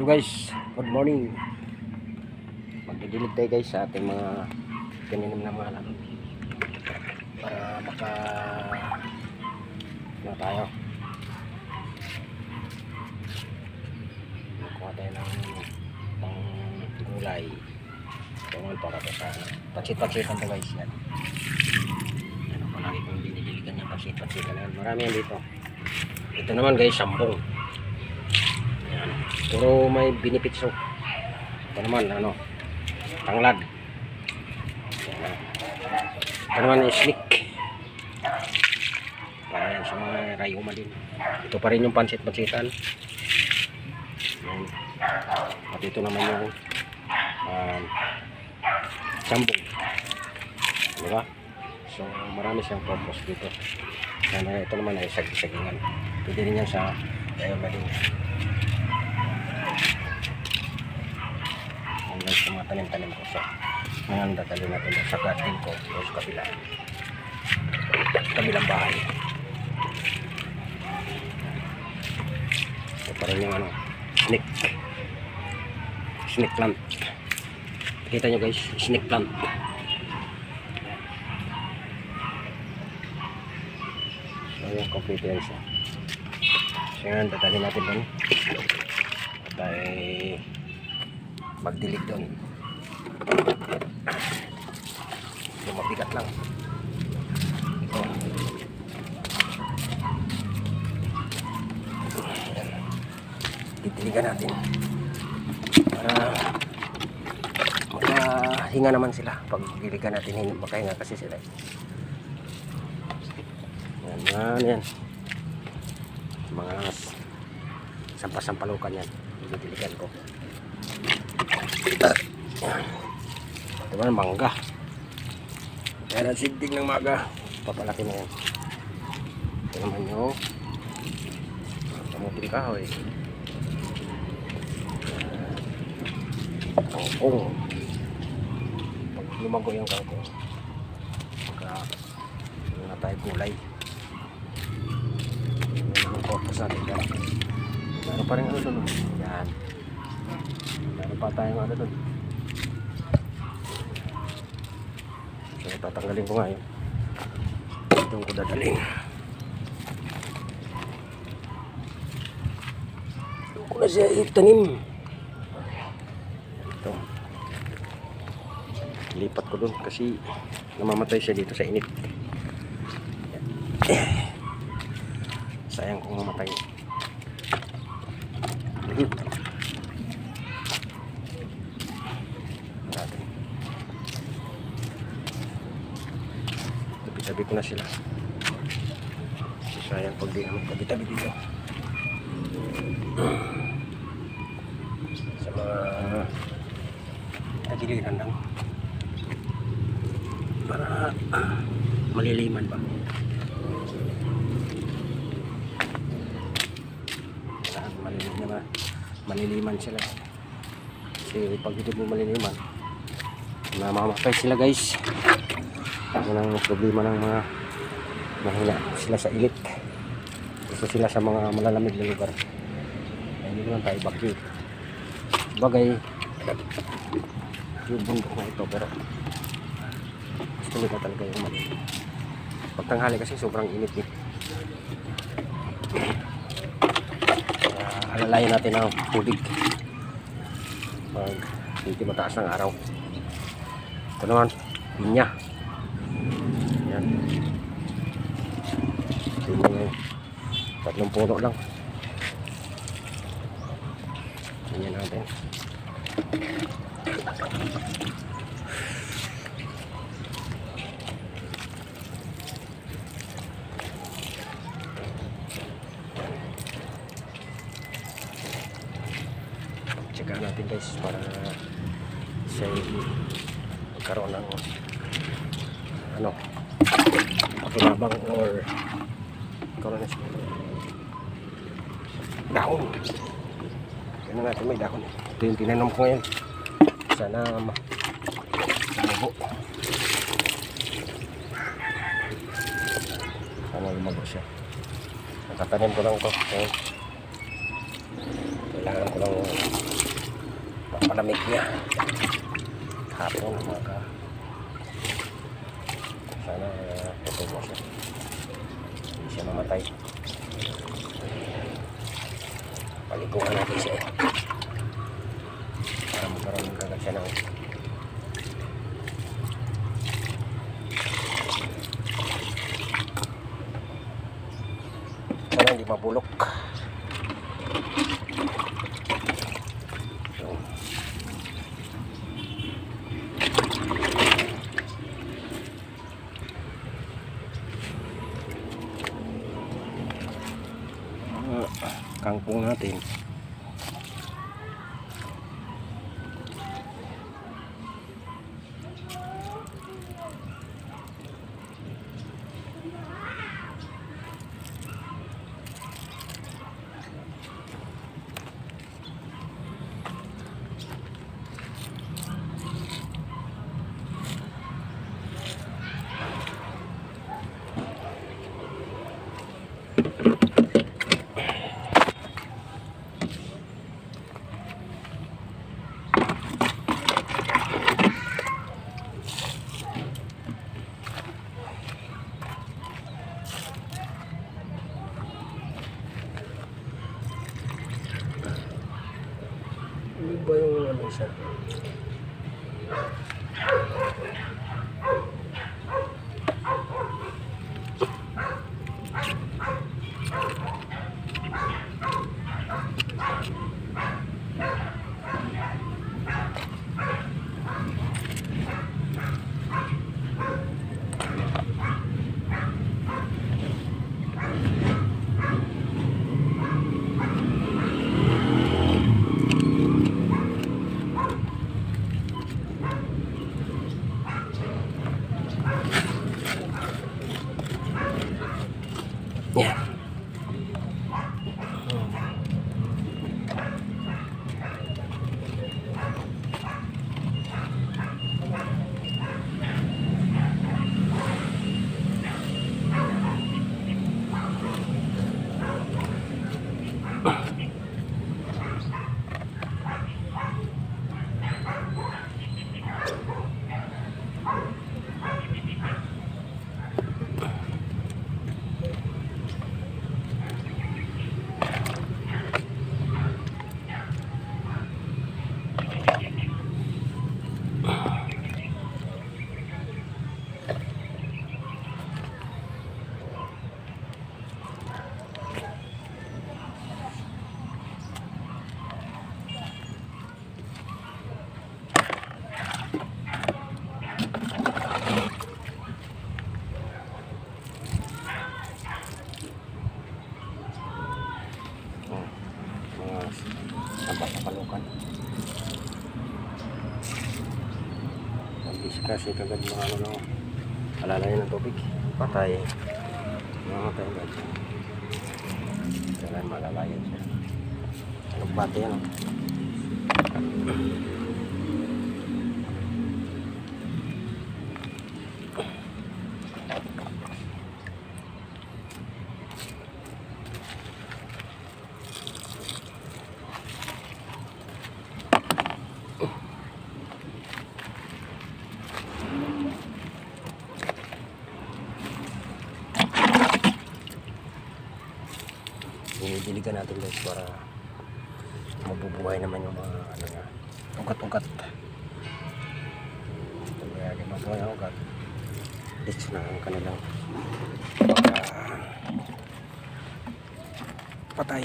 Hello guys, good morning. Magdidilig tayo guys sa ating mga pininim na mga halaman para ano tayo, makuha tayo ng pang gulay. Tungan para sa patsit-patsitan to guys. Yan, yan ako lagi kong dinidiligan yung patsit-patsitan na yan. Marami yan dito. Ito naman guys, sambong. Yan, puro may benefits. Ito naman ano, tanglad. Yan. Ito naman is snake. Para yan sa mga rayuma din. Ito pa rin yung pansit-pansitan. Yan. At ito naman yung sambong. Diba? So marami siyang purpose dito. Yan, ito naman ay sagingan. Pwede rin yan sa rayuma din. Hanggang sa mga tanim-tanim ko. So ngayon dadali natin sa garden ko o sa kabilang bahay. Ito pa rin yung ano, snake plant. Kita nyo guys, snake plant. So yung complete yan siya. So ngayon dadali natin doon at ay magdilig doon. Yung mabigat lang ito. Titiligan natin para makahinga naman sila. Pag diligan natin, makahinga kasi sila. Yan mga sampasampalukan yan. Diligan ko. Yan. Ito naman mangga. Yan ang sigdig ng maga. Papalaki na yan. Ito naman yung kamuting kahoy. Kangkong. Pag lumago yung kangkong, na tayo gulay. Yan ang purpose natin dyan. Meron pa rin ano doon. Yan. Meron pa tayong ano doon. So tatanggalin ko nga yun. Doon ko dadalhin. Doon ko na siya itanim. Ito. Lipat ko doon kasi namamatay siya dito sa init. Sayang kung mamatay. Tabi ko na sila. Sayang pag di naman tabi-tabi dito. Sa mga tagiliran lang. Para maliliman ba. Saan maliliman sila. Kasi pag hindi mo maliliman, namamatay sila guys. Yan ang problema ng mga mahina sila sa init. Gusto sila sa mga malalamig na lugar. Hindi naman tayo bagyo. Bagay yung bundok na ito, pero gusto nila talaga yung pagtanghali kasi sobrang init eh. Alalayan natin ang tubig pag hindi mataas ng araw. Ito naman pinya. Yan. Tatlong puno lang. Ganyan natin. Tsaka natin guys para siya magkaroon ng ano, pakinabang or karoon na siya dahon. Ganun natin, may dahon. Ito yung tinanom ko ngayon. Sana lumago. Sana lumago siya. Natatanim ko lang ito. Kailangan ko lang palamig niya. Hapon mga sana tutubo siya. Hindi siya mamatay. Paliguan natin siya para magkaroon kagad siya ng sana hindi mabulok. Kangkong natin. Hindi ba yung ano siya? Yeah. Palukan. Kasi kagad mga ano, alalayan ng tubig, patay, mamatay agad. Kailan malalayan siya. Anong bate yan? Diligan natin guys para mabubuhay naman yung mga ano nga, ugat-ugat. Kaya di mabuhay ang ugat, ditch na ang kanilang patay.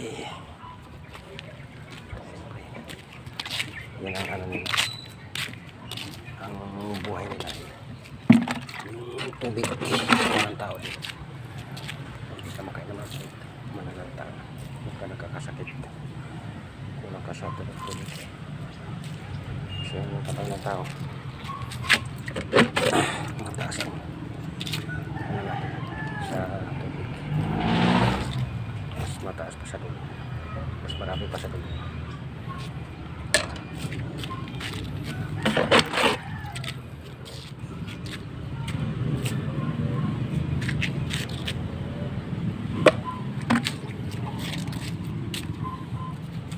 Yan ang ano nila, ang buhay nila, yung tubig ng tao dito. Hindi ka makain naman sa manananta. Huwag ka nagkakasakit kung nagkasakit ng tubig kasi yung patay ng tao mataas ang ano natin sa tubig, mas mataas pa sa tubig, mas marami pa sa tubig.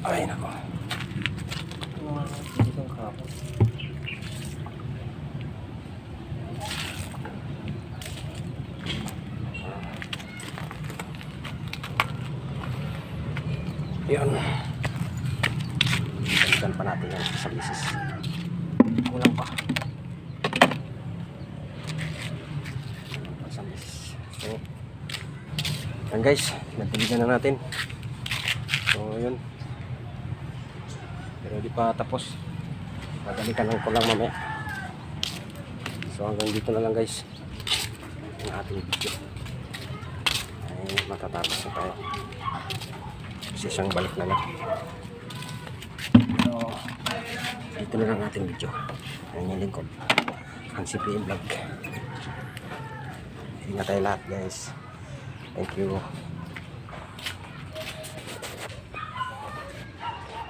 Ay nako, hindi ko didiligan pa natin yan sa bisis. Kulang pa. Sa bisis. So, yan guys, nadiligan na natin. So, yun. Pero di pa tapos. Madalikan lang ko lang mamaya. So, hanggang dito na lang guys. Ang ating video. Ay, matatapos na tayo. Kasi isang balik na lang. So, dito na lang ating video. Ayan yung lingkod. Ang CPM vlog. Ingat tayo lahat guys. Thank you.